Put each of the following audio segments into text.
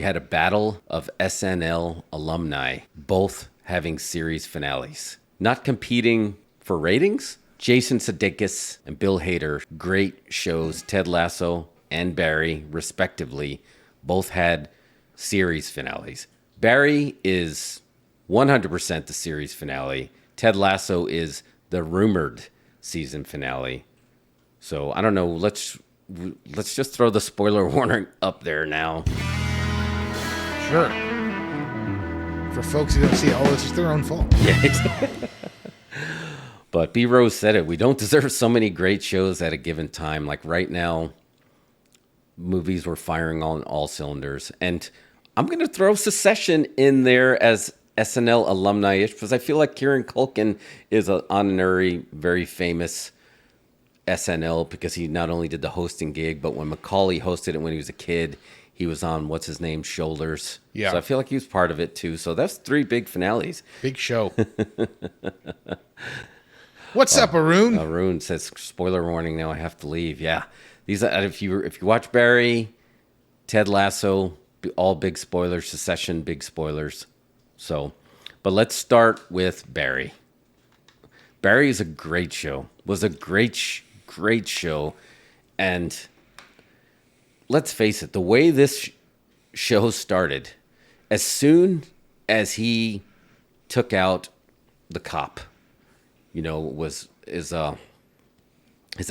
we had a battle of SNL alumni, both having series finales. Not competing for ratings, Jason Sudeikis and Bill Hader, great shows, Ted Lasso and Barry, respectively, both had series finales. Barry is 100% the series finale. Ted Lasso is the rumored season finale. So I don't know. Let's just throw the spoiler warning up there now. Sure. For folks who don't see it, it's just their own fault. Yeah. But B. Rose said it. We don't deserve so many great shows at a given time. Like right now, movies were firing on all cylinders. And I'm going to throw Succession in there as SNL alumni-ish because I feel like Kieran Culkin is an honorary, very famous SNL because he not only did the hosting gig, but when Macaulay hosted it when he was a kid, he was on what's his name, Shoulders. Yeah. So I feel like he was part of it too. So that's 3 big finales. Big show. What's up, Arun? Arun says, spoiler warning, now I have to leave. Yeah. These are, if you watch Barry, Ted Lasso, all big spoilers, Succession, big spoilers. So, but let's start with Barry. Barry is a great show. Was a great show. And let's face it, the way this show started, as soon as he took out the cop, was his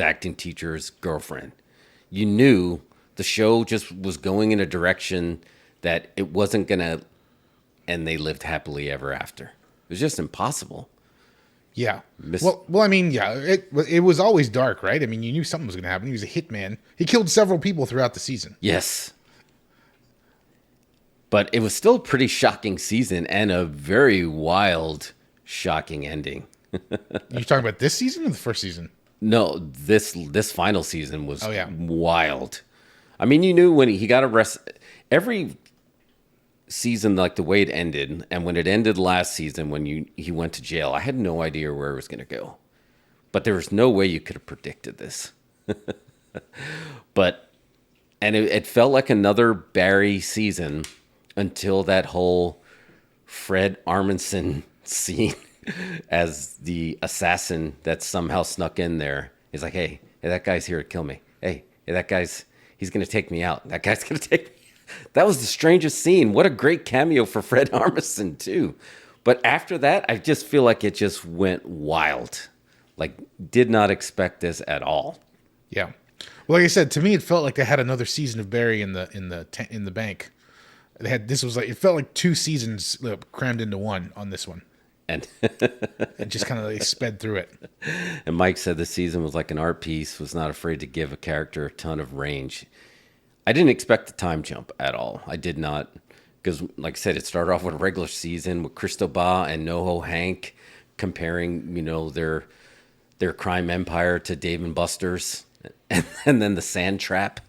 acting teacher's girlfriend, you knew the show just was going in a direction that it wasn't going to, and they lived happily ever after. It was just impossible. Yeah. Well, I mean, yeah, it was always dark, right? I mean, you knew something was going to happen. He was a hitman. He killed several people throughout the season. Yes. But it was still a pretty shocking season and a very wild, shocking ending. You talking about this season or the first season? No, this final season was Oh, yeah. wild. I mean, you knew when he got arrested. Every season, like the way it ended, and when it ended last season, when he went to jail, I had no idea where it was going to go. But there was no way you could have predicted this. And it felt like another Barry season until that whole Fred Armisen scene as the assassin that somehow snuck in there. He's like, hey, that guy's here to kill me. Hey, he's going to take me out. That guy's going to take me. That was the strangest scene. What a great cameo for Fred Armisen, too. But after that, I just feel like it just went wild. Like, did not expect this at all. Yeah. Well, like I said, to me, it felt like they had another season of Barry in the bank. It felt like 2 seasons crammed into one on this one. And it just kind of sped through it. And Mike said the season was like an art piece, was not afraid to give a character a ton of range. I didn't expect the time jump at all. I did not. Because, like I said, it started off with a regular season with Cristobal and NoHo Hank comparing, their crime empire to Dave and Buster's. And then the sand trap.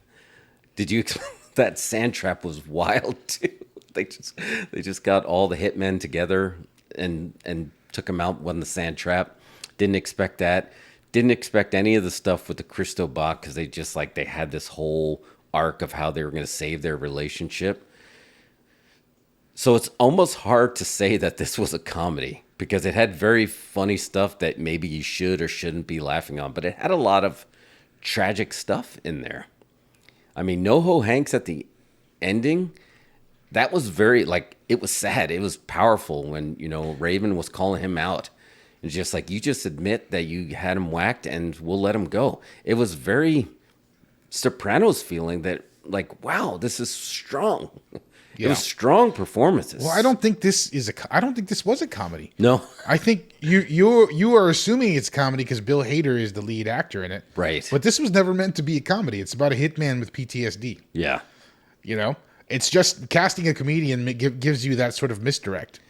Did you expect that sand trap was wild, too? They just got all the hitmen together and took him out on the sand trap. Didn't expect that. Didn't expect any of the stuff with the Cristobal because they had this whole arc of how they were going to save their relationship. So it's almost hard to say that this was a comedy because it had very funny stuff that maybe you should or shouldn't be laughing on, but it had a lot of tragic stuff in there. I mean, NoHo Hanks at the ending, that was very, it was sad. It was powerful when, Raven was calling him out. It's just like, you just admit that you had him whacked and we'll let him go. It was very Sopranos feeling that, wow, this is strong. Yeah. It was strong performances. Well, I don't think this was a comedy. No. I think you are assuming it's comedy because Bill Hader is the lead actor in it. Right. But this was never meant to be a comedy. It's about a hitman with PTSD. Yeah. It's just casting a comedian gives you that sort of misdirect.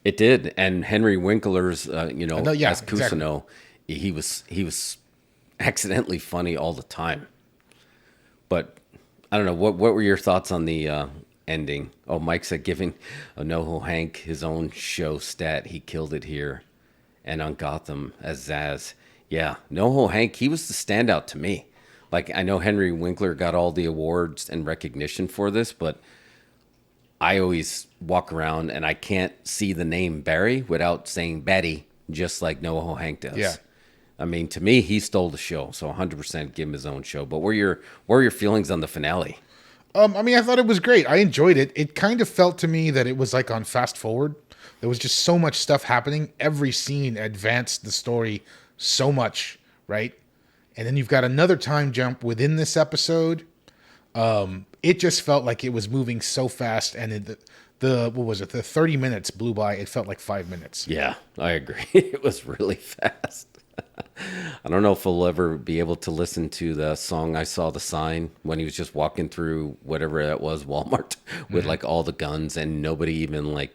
It did. And Henry Winkler's, as Cousineau, exactly. he was accidentally funny all the time. But I don't know. What were your thoughts on the ending? Oh, Mike said giving NoHo Hank his own show stat. He killed it here and on Gotham as Zaz. Yeah, NoHo Hank, he was the standout to me. I know Henry Winkler got all the awards and recognition for this, but I always walk around and I can't see the name Barry without saying Betty, just like Noah Hank does. Yeah. I mean, to me, he stole the show, so 100% give him his own show. But what were your feelings on the finale? I mean, I thought it was great. I enjoyed it. It kind of felt to me that it was like on fast forward. There was just so much stuff happening. Every scene advanced the story so much, right? And then you've got another time jump within this episode. It just felt like it was moving so fast, and what was it? The 30 minutes blew by. It felt like 5 minutes. Yeah, I agree. It was really fast. I don't know if we'll ever be able to listen to the song "I Saw the Sign" when he was just walking through whatever that was, Walmart, with like all the guns and nobody even like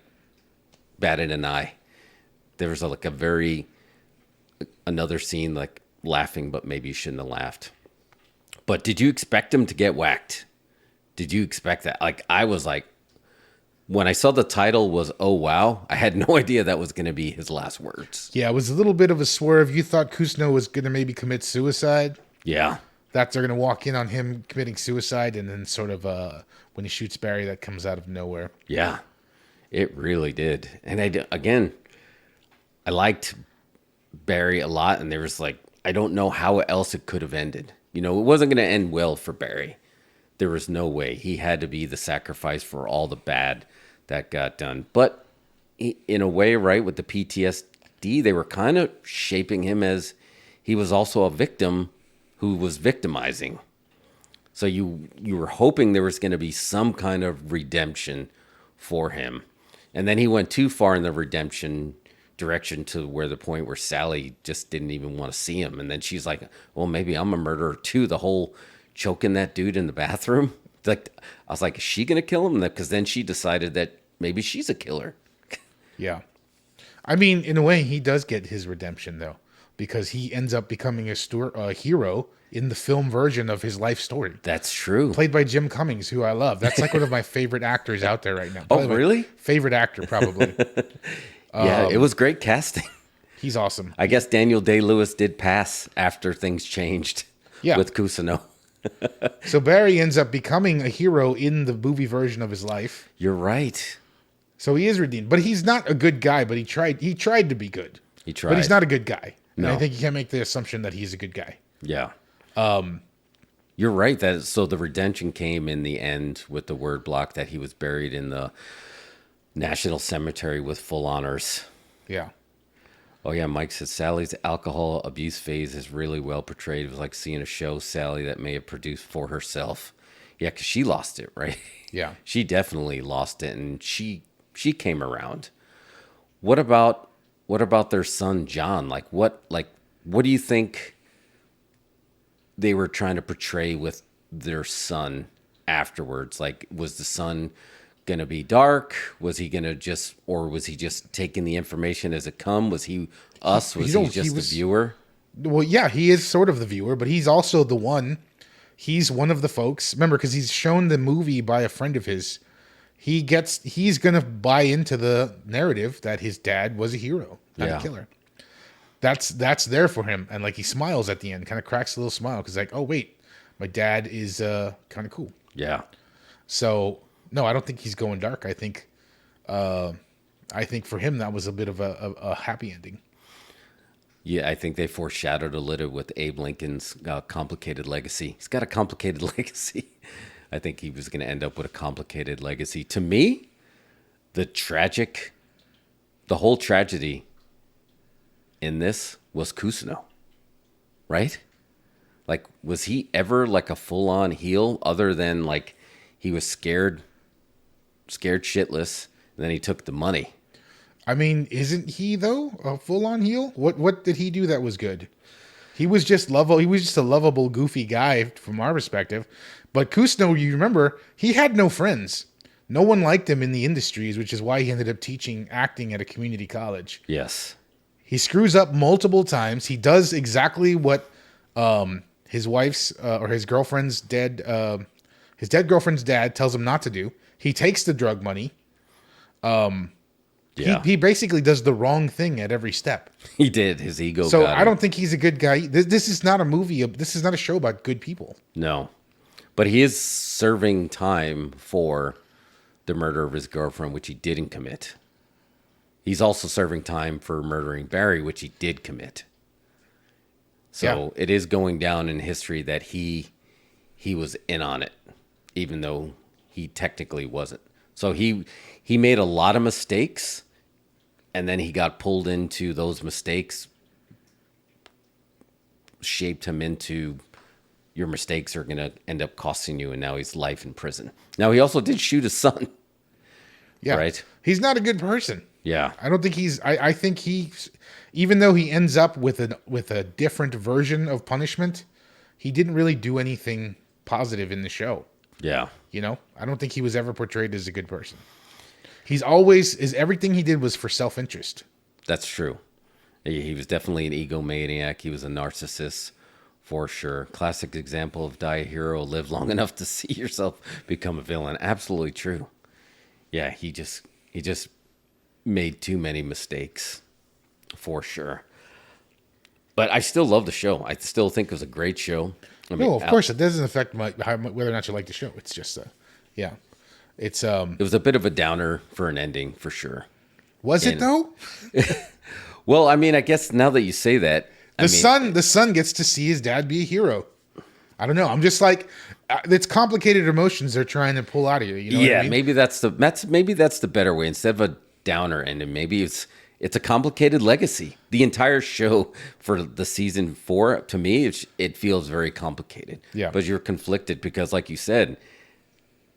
batted an eye. There was like another scene like laughing, but maybe you shouldn't have laughed. But did you expect him to get whacked? Did you expect that? Like I was like, when I saw the title was "Oh Wow," I had no idea that was going to be his last words. Yeah, it was a little bit of a swerve. You thought Kusno was going to maybe commit suicide. Yeah. That they're going to walk in on him committing suicide, and then sort of when he shoots Barry, that comes out of nowhere. Yeah, it really did. And I liked Barry a lot, and there was like, I don't know how else it could have ended. You know, it wasn't going to end well for Barry. There was no way. He had to be the sacrifice for all the bad that got done. But in a way, right, with the PTSD, they were kind of shaping him as he was also a victim who was victimizing. So you were hoping there was going to be some kind of redemption for him. And then he went too far in the redemption direction to where the point where Sally just didn't even want to see him. And then she's like, well, maybe I'm a murderer too. The whole choking that dude in the bathroom. Like, I was like, is she going to kill him? Because then she decided that maybe she's a killer. Yeah. I mean, in a way, he does get his redemption, though, because he ends up becoming a hero in the film version of his life story. That's true. Played by Jim Cummings, who I love. That's like one of my favorite actors out there right now. Oh, really? Favorite actor, probably. Yeah, it was great casting. He's awesome. I guess Daniel Day-Lewis did pass after things changed with Kusino. So Barry ends up becoming a hero in the movie version of his life. You're right. So he is redeemed. But he's not a good guy, but he tried to be good. He tried. But he's not a good guy. And No. I think you can't make the assumption that he's a good guy. Yeah. You're right. So the redemption came in the end with the word block that he was buried in the National Cemetery with full honors. Yeah. Oh, yeah, Mike says Sally's alcohol abuse phase is really well portrayed. It was like seeing a show Sally that may have produced for herself. Yeah, because she lost it, right? Yeah. She definitely lost it, and she came around. What about their son, John? Like, what do you think they were trying to portray with their son afterwards? Like, was the son going to be dark? Was he going to was he just taking the information as it come? Was he us? Was he just the viewer? Well, yeah, he is sort of the viewer, but he's also the one. He's one of the folks. Remember, because he's shown the movie by a friend of his. He's going to buy into the narrative that his dad was a hero, not a killer. That's there for him. And like he smiles at the end, kind of cracks a little smile because like, oh, wait, my dad is kind of cool. Yeah. So no, I don't think he's going dark. I think for him that was a bit of a happy ending. Yeah, I think they foreshadowed a little with Abe Lincoln's complicated legacy. He's got a complicated legacy. I think he was going to end up with a complicated legacy. To me, the whole tragedy in this was Kusino, right? Like, was he ever like a full-on heel other than like he was scared shitless, and then he took the money? I mean, isn't he though a full-on heel? What did he do that was good? He was just lovable. He was just a lovable, goofy guy from our perspective. But Kusno, you remember, he had no friends. No one liked him in the industries, which is why he ended up teaching acting at a community college. Yes. He screws up multiple times. He does exactly what his wife's or his girlfriend's his dead girlfriend's dad tells him not to do. He takes the drug money. He basically does the wrong thing at every step. He did. His ego. So I don't think he's a good guy. This is not a movie. This is not a show about good people. No, but he is serving time for the murder of his girlfriend, which he didn't commit. He's also serving time for murdering Barry, which he did commit. So it is going down in history that he was in on it, even though he technically wasn't. So he made a lot of mistakes, and then he got pulled into those mistakes, shaped him into your mistakes are going to end up costing you, and now he's life in prison. Now, he also did shoot his son. Yeah. Right? He's not a good person. Yeah. I don't think I think he's, even though he ends up with a different version of punishment, he didn't really do anything positive in the show. Yeah. You know, I don't think he was ever portrayed as a good person. He's always, everything he did was for self-interest. That's true. He was definitely an egomaniac. He was a narcissist, for sure. Classic example of die a hero, live long enough to see yourself become a villain. Absolutely true. Yeah, he just made too many mistakes, for sure. But I still love the show. I still think it was a great show. I mean, No, of course it doesn't affect whether or not you like the show. It's just yeah. It's it was a bit of a downer for an ending, for sure. Was it though? Well, I mean, I guess now that you say that, The son gets to see his dad be a hero. I don't know. I'm just like, it's complicated emotions they're trying to pull out of you. You know what I mean? maybe that's the better way. Instead of a downer ending, maybe it's a complicated legacy. The entire show for the season 4, to me, it feels very complicated. Yeah. But you're conflicted because, like you said,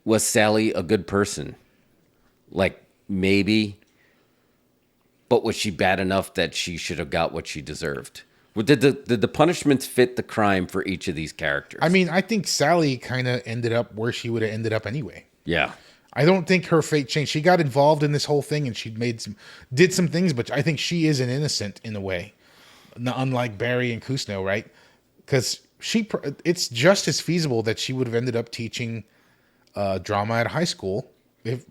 was Sally a good person? Like, maybe, but was she bad enough that she should have got what she deserved? Did the punishments fit the crime for each of these characters? I mean, I think Sally kind of ended up where she would have ended up anyway. Yeah. I don't think her fate changed. She got involved in this whole thing and she did some things, but I think she is an innocent in a way, unlike Barry and Kusno, right? Because it's just as feasible that she would have ended up teaching drama at high school if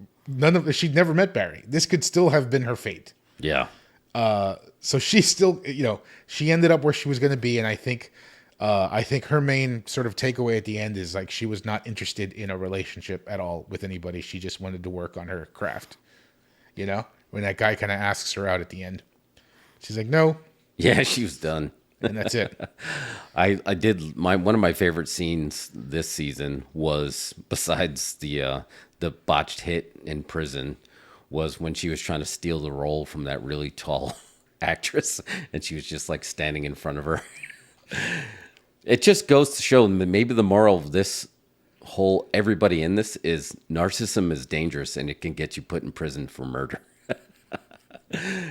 she'd never met Barry. This could still have been her fate. Yeah. So she still, she ended up where she was going to be, and I think her main sort of takeaway at the end is like she was not interested in a relationship at all with anybody. She just wanted to work on her craft. When that guy kind of asks her out at the end, she's like, "No." Yeah, she was done. And that's it. I did one of my favorite scenes this season was, besides the botched hit in prison, was when she was trying to steal the role from that really tall actress, and she was just like standing in front of her. It just goes to show maybe the moral of this whole everybody in this is narcissism is dangerous and it can get you put in prison for murder.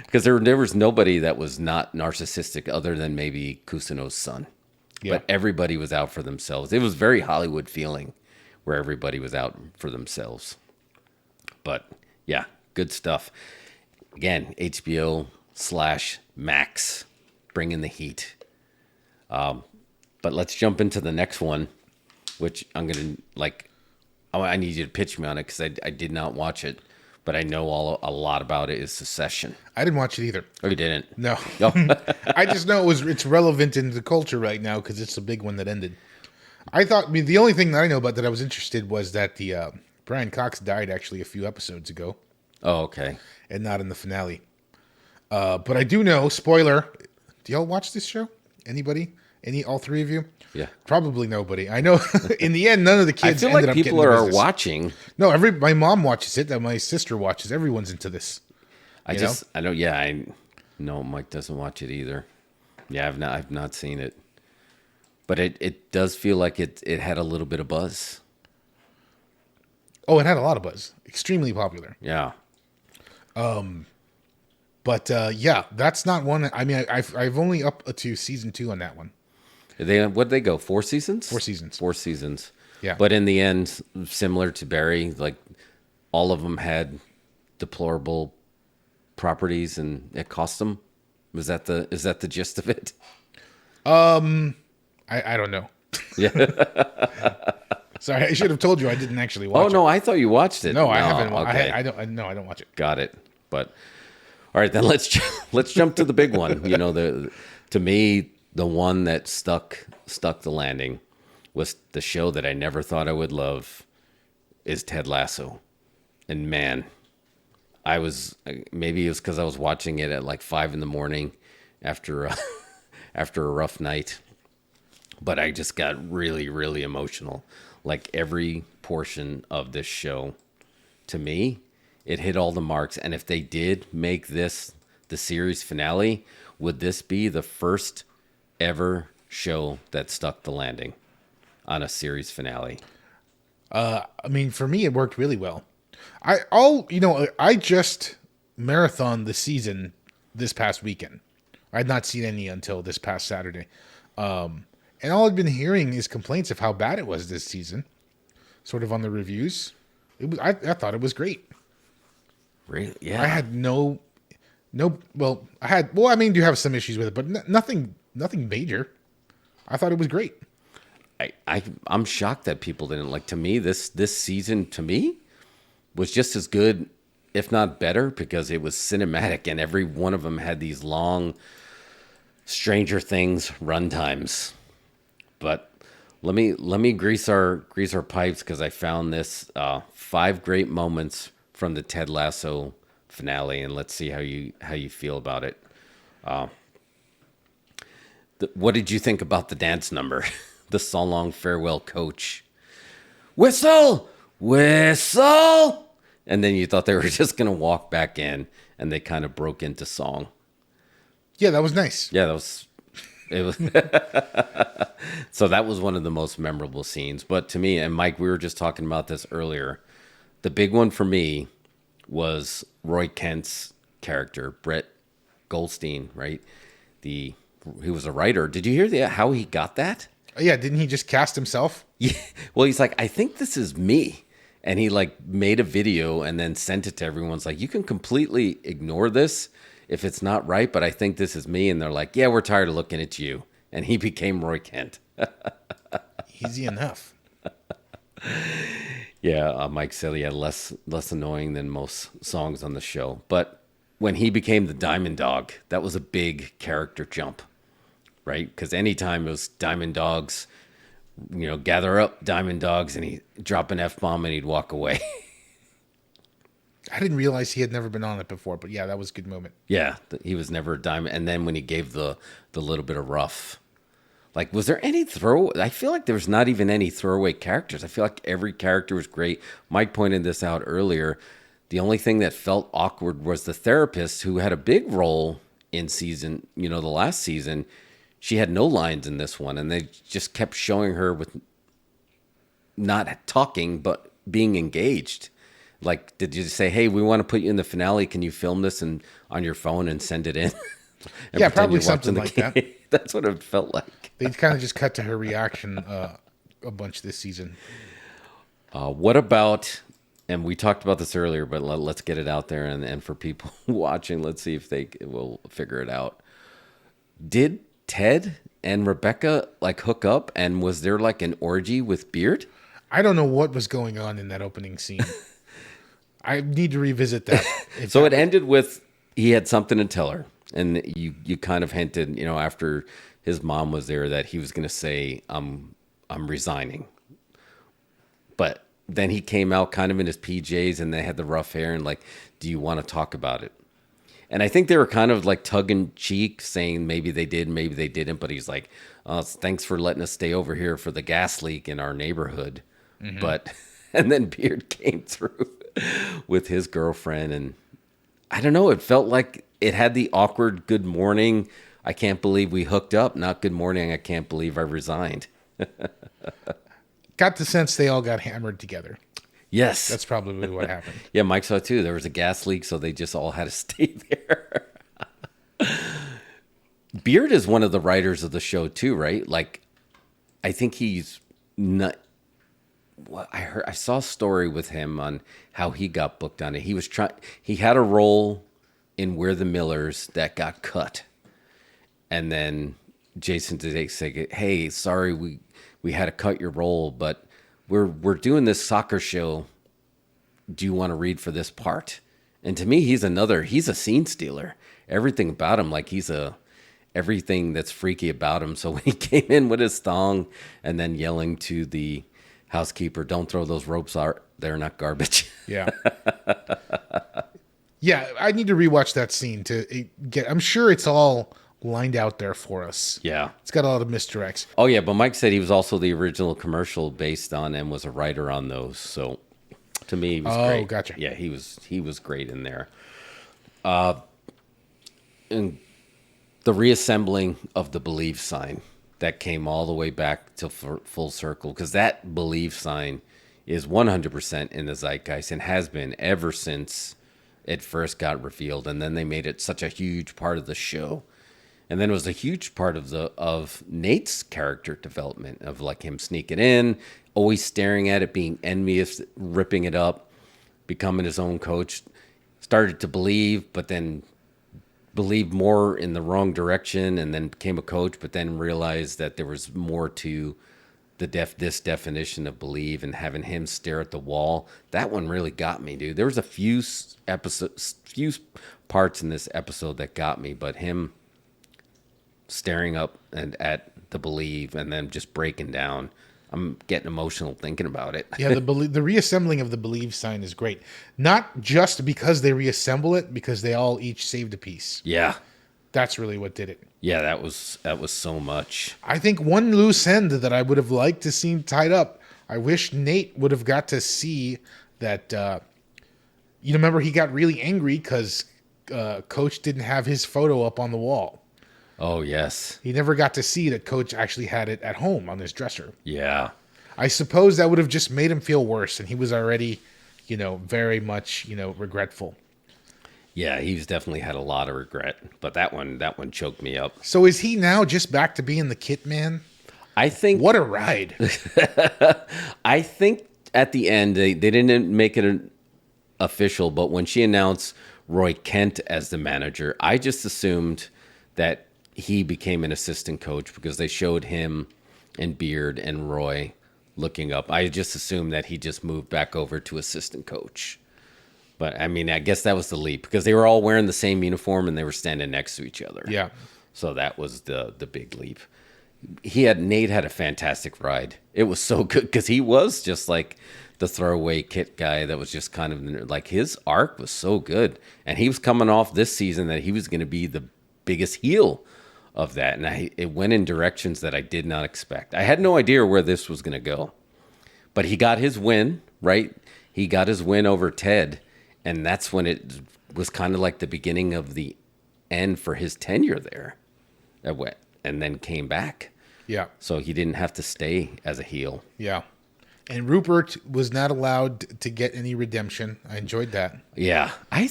Because there was nobody that was not narcissistic other than maybe Kusino's son. Yeah. But everybody was out for themselves. It was very Hollywood feeling where everybody was out for themselves. But yeah, good stuff. Again, HBO/Max, bringing the heat. But let's jump into the next one, which I'm going to I need you to pitch me on it because I did not watch it. But I know a lot about it is Succession. I didn't watch it either. Oh, you didn't? No. I just know it's relevant in the culture right now because it's a big one that ended. The only thing that I know about that I was interested was that the Brian Cox died actually a few episodes ago. Oh, okay. And not in the finale. But I do know, spoiler, do y'all watch this show? Anybody? All three of you? Yeah. Probably nobody. I know in the end, none of the kids I feel like people are watching. No, my mom watches it. My sister watches. Everyone's into this. I know Mike doesn't watch it either. Yeah, I've not seen it. But it does feel like it had a little bit of buzz. Oh, it had a lot of buzz. Extremely popular. Yeah. But yeah, that's not one. I mean, I've only up to season 2 on that one. What did they go? 4 seasons? 4 seasons. 4 seasons. Yeah. But in the end, similar to Barry, like all of them had deplorable properties, and it cost them. Is that the gist of it? I don't know. Yeah. Sorry, I should have told you I didn't actually watch it. Oh no, I thought you watched it. No, I haven't. Okay. I don't watch it. Got it. But all right, then let's jump to the big one. To me, the one that stuck the landing was the show that I never thought I would love is Ted Lasso And man, I was maybe it was because I was watching it at like 5 in the morning after after a rough night, but I just got really really emotional. Like every portion of this show, to me, it hit all the marks. And if they did make this the series finale, would this be the first ever show that stuck the landing on a series finale? I mean, for me, it worked really well. I just marathoned the season this past weekend. I'd not seen any until this past Saturday. And all I've been hearing is complaints of how bad it was this season, sort of on the reviews. I thought it was great. Really? Yeah. I had I mean, do have some issues with it, but nothing major. I thought it was great. I'm shocked that people didn't like. To me, this season to me was just as good, if not better, because it was cinematic and every one of them had these long Stranger Things runtimes. But let me grease our pipes, because I found this 5 great moments from the Ted Lasso finale, and let's see how you feel about it. What did you think about the dance number? The So Long Farewell Coach. Whistle! Whistle! And then you thought they were just going to walk back in, and they kind of broke into song. Yeah, that was nice. Yeah, it was. So that was one of the most memorable scenes. But to me, and Mike, we were just talking about this earlier, the big one for me was Roy Kent's character, Brett Goldstein, right? He was a writer. Did you hear how he got that? Yeah, didn't he just cast himself? Yeah. Well, he's like, I think this is me. And he like made a video and then sent it to everyone. It's like, you can completely ignore this if it's not right, but I think this is me. And they're like, yeah, we're tired of looking at you. And he became Roy Kent. Easy enough. Yeah, Mike said he had less annoying than most songs on the show. But when he became the Diamond Dog, that was a big character jump, right? Because anytime it was Diamond Dogs, gather up Diamond Dogs, and he'd drop an F-bomb and he'd walk away. I didn't realize he had never been on it before, but yeah, that was a good moment. Yeah, he was never a diamond. And then when he gave the little bit of rough, like, was there any I feel like there was not even any throwaway characters. I feel like every character was great. Mike pointed this out earlier. The only thing that felt awkward was the therapist, who had a big role in season, the last season. She had no lines in this one, and they just kept showing her with not talking, but being engaged. Like, did you say, hey, we want to put you in the finale. Can you film this on your phone and send it in? Yeah, probably something like that. That's what it felt like. They kind of just cut to her reaction a bunch this season. What about, and we talked about this earlier, but let's get it out there. And for people watching, let's see if they will figure it out. Did Ted and Rebecca like hook up, and was there like an orgy with Beard? I don't know what was going on in that opening scene. I need to revisit that. So it ended with he had something to tell her, and you kind of hinted, after his mom was there, that he was going to say, I'm resigning. But then he came out kind of in his PJs, and they had the rough hair, and like, do you want to talk about it? And I think they were kind of like tongue in cheek, saying maybe they did, maybe they didn't. But he's like, thanks for letting us stay over here for the gas leak in our neighborhood. Mm-hmm. But, and then Beard came through with his girlfriend. And I don't know, it felt like it had the awkward good morning, I can't believe we hooked up. Not good morning, I can't believe I resigned. Got the sense they all got hammered together. Yes. That's probably what happened. Yeah, Mike saw too. There was a gas leak, so they just all had to stay there. Beard is one of the writers of the show too, right? Like, I think he's not. Well, I saw a story with him on how he got booked on it. He had a role in We're the Millers that got cut, and then Jason Sudeikis said, "Hey, sorry, we had to cut your role, but we're doing this soccer show. Do you want to read for this part?" And to me, he's a scene stealer. Everything about him, like everything that's freaky about him. So when he came in with his thong and then yelling to the housekeeper, "Don't throw those ropes they're not garbage. Yeah. Yeah, I need to rewatch that scene to get. I'm sure it's all lined out there for us. Yeah. It's got a lot of misdirects. Oh yeah, but Mike said he was also the original commercial based on and was a writer on those. So to me, he was great. Oh, gotcha. Yeah, he was great in there. And the reassembling of the Believe sign that came all the way back to full circle, because that Believe sign is 100% in the zeitgeist and has been ever since it first got revealed. And then they made it such a huge part of the show. And then it was a huge part of Nate's character development, of like him sneaking in, always staring at it, being envious, ripping it up, becoming his own coach. Started to believe, but then believed more in the wrong direction, and then became a coach, but then realized that there was more to this definition of believe, and having him stare at the wall. That one really got me, dude. There was a few parts in this episode that got me, but him staring up and at the believe and then just breaking down, I'm getting emotional thinking about it. Yeah, the reassembling of the Believe sign is great. Not just because they reassemble it, because they all each saved a piece. Yeah. That's really what did it. Yeah, that was so much. I think one loose end that I would have liked to see tied up, I wish Nate would have got to see that, remember he got really angry because Coach didn't have his photo up on the wall. Oh, yes. He never got to see that Coach actually had it at home on his dresser. Yeah. I suppose that would have just made him feel worse, and he was already, very much, regretful. Yeah, he's definitely had a lot of regret, but that one choked me up. So is he now just back to being the Kit Man? I think... What a ride. I think at the end, they didn't make it official, but when she announced Roy Kent as the manager, I just assumed that he became an assistant coach because they showed him and Beard and Roy looking up. I just assumed that he just moved back over to assistant coach. But I mean, I guess that was the leap because they were all wearing the same uniform and they were standing next to each other. Yeah. So that was the big leap. Nate had a fantastic ride. It was so good because he was just like the throwaway Kit guy that was just kind of like, his arc was so good. And he was coming off this season that he was going to be the biggest heel of that, and it went in directions that I did not expect. I had no idea where this was going to go, but he got his win, right? He got his win over Ted, and that's when it was kind of like the beginning of the end for his tenure there. And then came back. Yeah. So he didn't have to stay as a heel. Yeah. And Rupert was not allowed to get any redemption. I enjoyed that. Yeah. I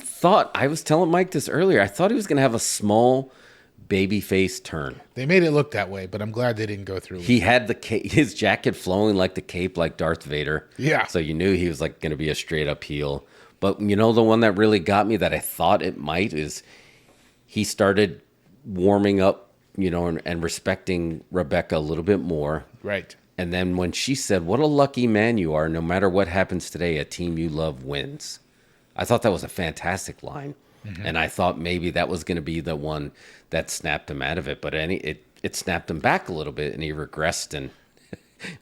was telling Mike this earlier. I thought he was going to have a small babyface turn. They made it look that way, but I'm glad they didn't go through. He had his jacket flowing like the cape, like Darth Vader. Yeah. So you knew he was like going to be a straight up heel. But the one that really got me that I thought it might is he started warming up, and respecting Rebecca a little bit more. Right. And then when she said, "What a lucky man you are. No matter what happens today, a team you love wins." I thought that was a fantastic line. Mm-hmm. And I thought maybe that was going to be the one that snapped him out of it. But it snapped him back a little bit, and he regressed and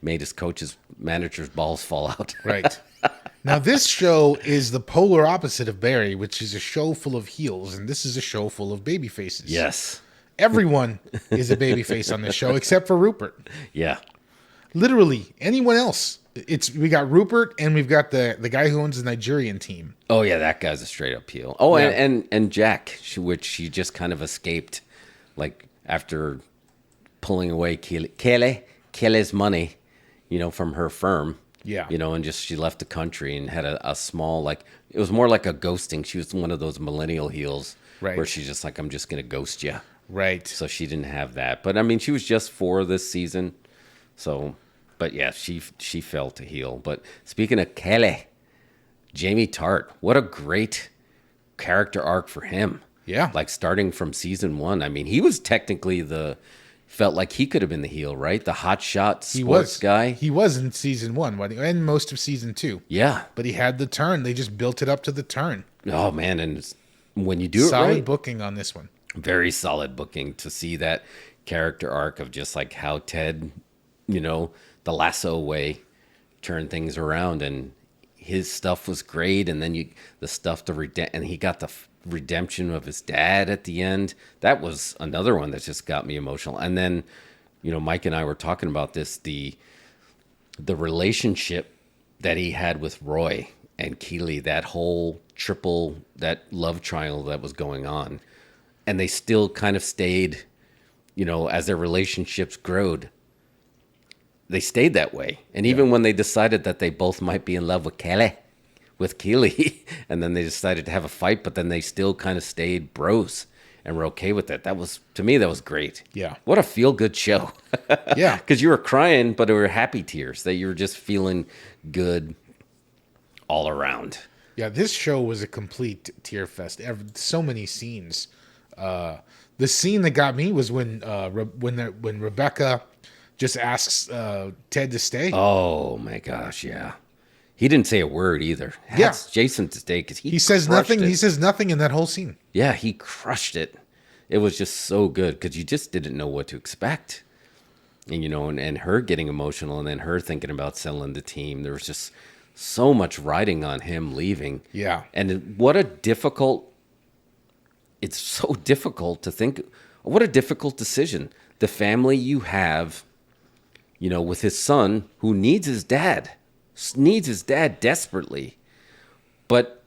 made his manager's balls fall out. Right. Now, this show is the polar opposite of Barry, which is a show full of heels, and this is a show full of baby faces. Yes. Everyone is a baby face on this show, except for Rupert. Yeah. Literally, anyone else. We got Rupert, and we've got the guy who owns the Nigerian team. Oh, yeah, that guy's a straight-up heel. Oh, yeah. and Jack, which she just kind of escaped, like, after pulling away Kelly's money, from her firm. Yeah. And just she left the country and had a small, like, it was more like a ghosting. She was one of those millennial heels. Right. Where she's just like, I'm just going to ghost you. Right. So she didn't have that. But, I mean, she was just 4 this season. So, but yeah, she fell to heel. But speaking of Kelly, Jamie Tart, what a great character arc for him. Yeah. Like starting from season 1. I mean, he was technically felt like he could have been the heel, right? The hotshot sports guy. He was in season 1 and most of season 2. Yeah. But he had the turn. They just built it up to the turn. Oh, man. And when you do it right. Solid booking on this one. Very solid booking to see that character arc of just like how Ted, the lasso way turned things around. And his stuff was great, and then the stuff and he got the redemption of his dad at the end. That was another one that just got me emotional. And then, Mike and I were talking about this, the relationship that he had with Roy and Keeley, that whole that love triangle that was going on. And they still kind of stayed, as their relationships growed, they stayed that way. And even when they decided that they both might be in love with Keeley, and then they decided to have a fight, but then they still kind of stayed bros and were okay with it. To me, that was great. Yeah. What a feel-good show. Yeah. Because you were crying, but it were happy tears, that you were just feeling good all around. Yeah, this show was a complete tear fest. So many scenes. The scene that got me was when Rebecca just asks Ted to stay. Oh my gosh, yeah. He didn't say a word either. That's Jason Sudeikis. He says nothing. It. He says nothing in that whole scene. Yeah, he crushed it. It was just so good because you just didn't know what to expect. And and her getting emotional, and then her thinking about selling the team. There was just so much riding on him leaving. Yeah. And it's so difficult to think, what a difficult decision. The family you have, with his son who needs his dad desperately, but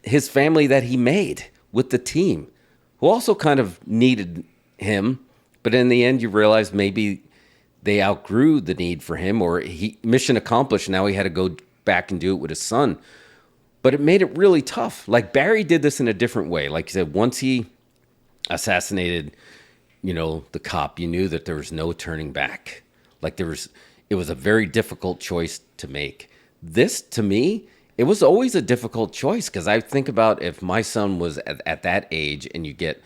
his family that he made with the team, who also kind of needed him, but in the end you realize maybe they outgrew the need for him, or mission accomplished. Now he had to go back and do it with his son. But it made it really tough. Like Barry did this in a different way. Like you said, once he assassinated, the cop, you knew that there was no turning back. Like it was a very difficult choice to make. This, to me, it was always a difficult choice, because I think about if my son was at that age and you get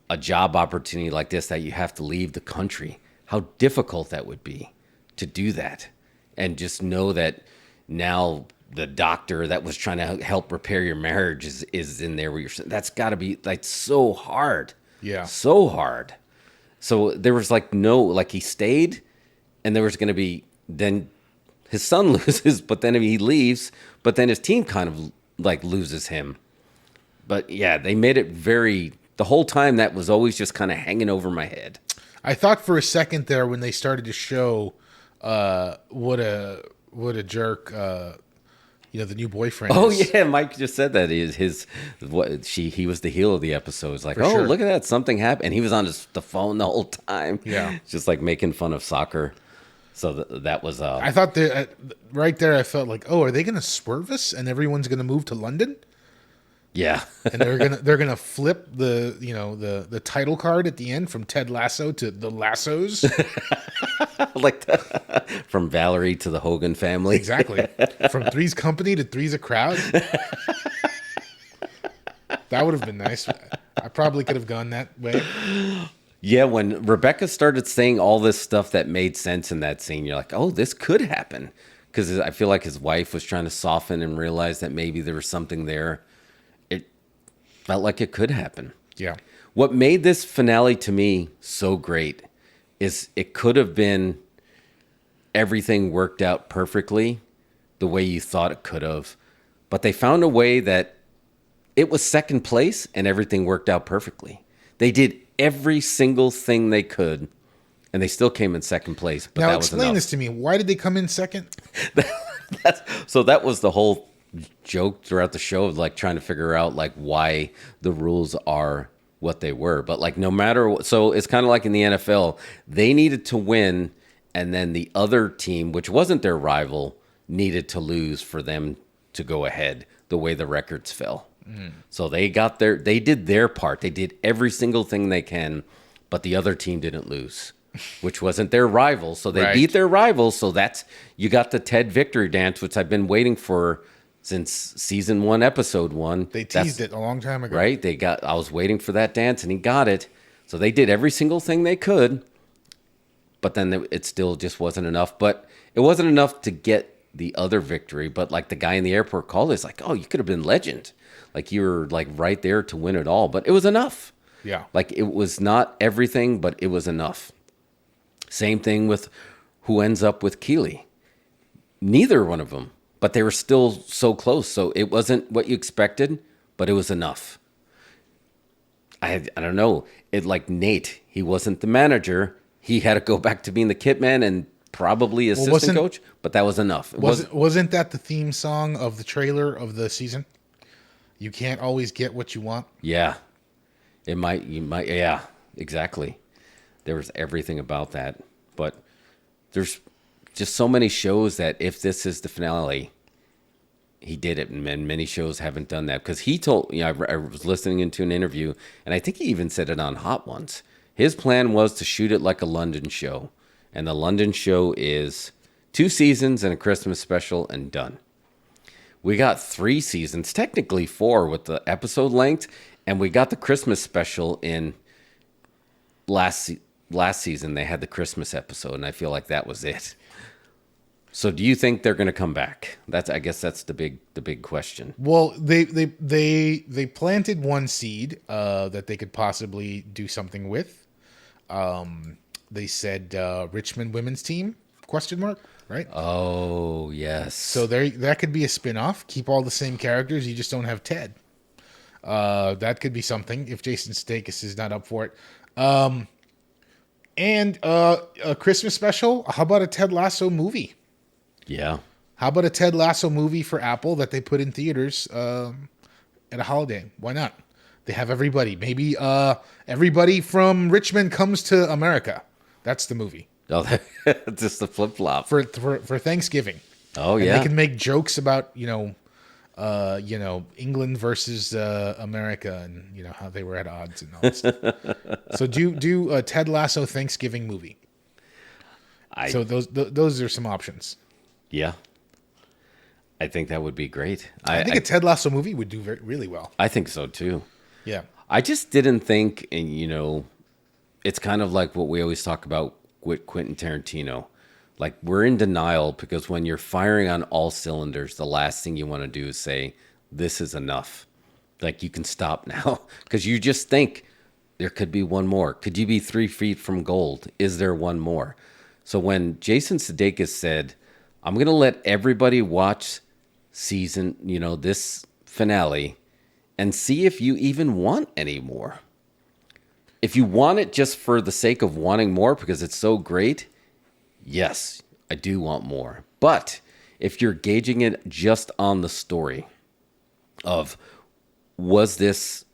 a job opportunity like this, that you have to leave the country, how difficult that would be to do that. And just know that now the doctor that was trying to help repair your marriage is in there where you're, that's got to be like so hard. Yeah. So hard. So there was he stayed, and there was going to be, then his son loses, but then he leaves, but then his team kind of loses him. But yeah, they made it the whole time that was always just kind of hanging over my head. I thought for a second there when they started to show what a jerk the new boyfriend is. Yeah, Mike just said that he was the heel of the episode. It's like, sure. Look at that, something happened. And he was on the phone the whole time. Yeah. Just making fun of soccer. So that was I thought that right there I felt like, are they going to swerve us and everyone's going to move to London? Yeah. And they're gonna flip the title card at the end from Ted Lasso to the Lassos. From Valerie to the Hogan family. Exactly. From Three's Company to Three's a Crowd. That would have been nice. I probably could have gone that way. Yeah, when Rebecca started saying all this stuff that made sense in that scene, you're like, oh, this could happen. Because I feel like his wife was trying to soften and realize that maybe there was something there. Felt like it could happen. Yeah. What made this finale to me so great is it could have been everything worked out perfectly the way you thought it could have. But they found a way that it was second place and everything worked out perfectly. They did every single thing they could, and they still came in second place. But now that was explain enough. this to me. Why did they come in second? So that was the whole joke throughout the show of trying to figure out why the rules are what they were. But no matter what, so it's kind of like in the NFL, they needed to win, and then the other team, which wasn't their rival, needed to lose for them to go ahead, the way the records fell. So they did their part. They did every single thing they can, but the other team didn't lose, which wasn't their rival. So they beat their rivals. So you got the Ted victory dance, which I've been waiting for since season 1, episode 1. They teased it a long time ago. Right? I was waiting for that dance, and he got it. So they did every single thing they could, but then it still just wasn't enough. But it wasn't enough to get the other victory. But the guy in the airport called, it's like, oh, you could have been legend. You were right there to win it all. But it was enough. Yeah. It was not everything, but it was enough. Same thing with who ends up with Keeley. Neither one of them. but they were still so close. So it wasn't what you expected, but it was enough. I don't know. It like Nate, he wasn't the manager. He had to go back to being the kit man and probably assistant coach, but that was enough. Wasn't that the theme song of the trailer of the season? You can't always get what you want. Yeah. Yeah, exactly. There was everything about that. But there's just so many shows that if this is the finale, he did it. And many shows haven't done that. Because he told, I was listening into an interview, and I think he even said it on Hot Ones. His plan was to shoot it like a London show. And the London show is 2 seasons and a Christmas special and done. We got 3 seasons, technically 4 with the episode length. And we got the Christmas special in last season. They had the Christmas episode, and I feel like that was it. So, do you think they're going to come back? I guess that's the big question. Well, they planted one seed that they could possibly do something with. They said Richmond women's team ? Right? Oh yes. So that could be a spin-off. Keep all the same characters. You just don't have Ted. That could be something if Jason Sudeikis is not up for it. And a Christmas special. How about a Ted Lasso movie? Yeah. How about a Ted Lasso movie for Apple that they put in theaters at a holiday? Why not? They have everybody. Maybe everybody from Richmond comes to America. That's the movie. Oh, just the flip flop for Thanksgiving. Oh and yeah. They can make jokes about England versus America, and how they were at odds and all that stuff. So do a Ted Lasso Thanksgiving movie. So those are some options. Yeah, I think that would be great. I think a Ted Lasso movie would do really well. I think so too. Yeah, I just didn't think, and it's kind of like what we always talk about with Quentin Tarantino. Like, we're in denial because when you're firing on all cylinders, the last thing you want to do is say, this is enough. Like, you can stop now. Because you just think there could be one more. Could you be 3 feet from gold? Is there one more? So when Jason Sudeikis said, I'm going to let everybody watch this finale and see if you even want any more. If you want it just for the sake of wanting more because it's so great, yes, I do want more. But if you're gauging it just on the story of, was this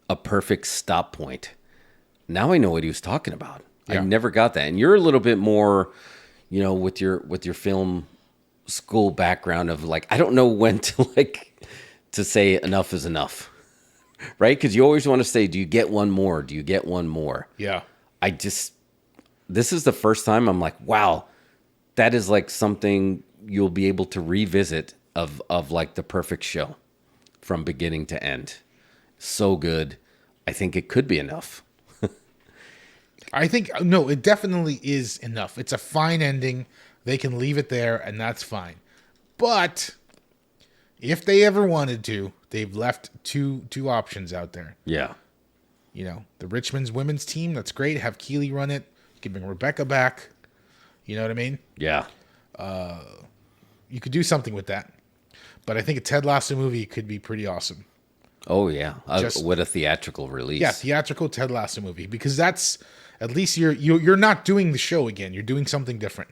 a perfect stop point? Now I know what he was talking about. Yeah. I never got that. And you're a little bit more, with your film school background of like, I don't know when to say enough is enough. Right? Because you always want to say, do you get one more? Do you get one more? Yeah. This is the first time I'm like, wow, that is like something you'll be able to revisit of like the perfect show from beginning to end. So good. I think it could be enough. I think, no, it definitely is enough. It's a fine ending. They can leave it there, and that's fine. But if they ever wanted to, they've left two options out there. Yeah. The Richmond's women's team, that's great. Have Keely run it. You can bring Rebecca back. You know what I mean? Yeah. You could do something with that. But I think a Ted Lasso movie could be pretty awesome. Oh, yeah. With a theatrical release. Yeah, theatrical Ted Lasso movie. Because that's, at least you're not doing the show again. You're doing something different.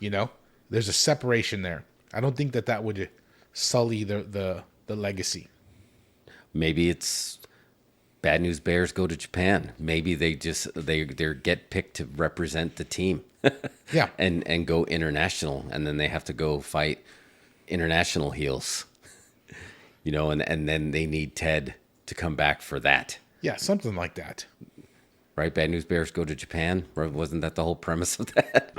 There's a separation there. I don't think that would sully the legacy. Maybe it's Bad News Bears go to Japan. Maybe they get picked to represent the team. Yeah. And go international, and then they have to go fight international heels. And then they need Ted to come back for that. Yeah, something like that. Right? Bad News Bears go to Japan. Wasn't that the whole premise of that?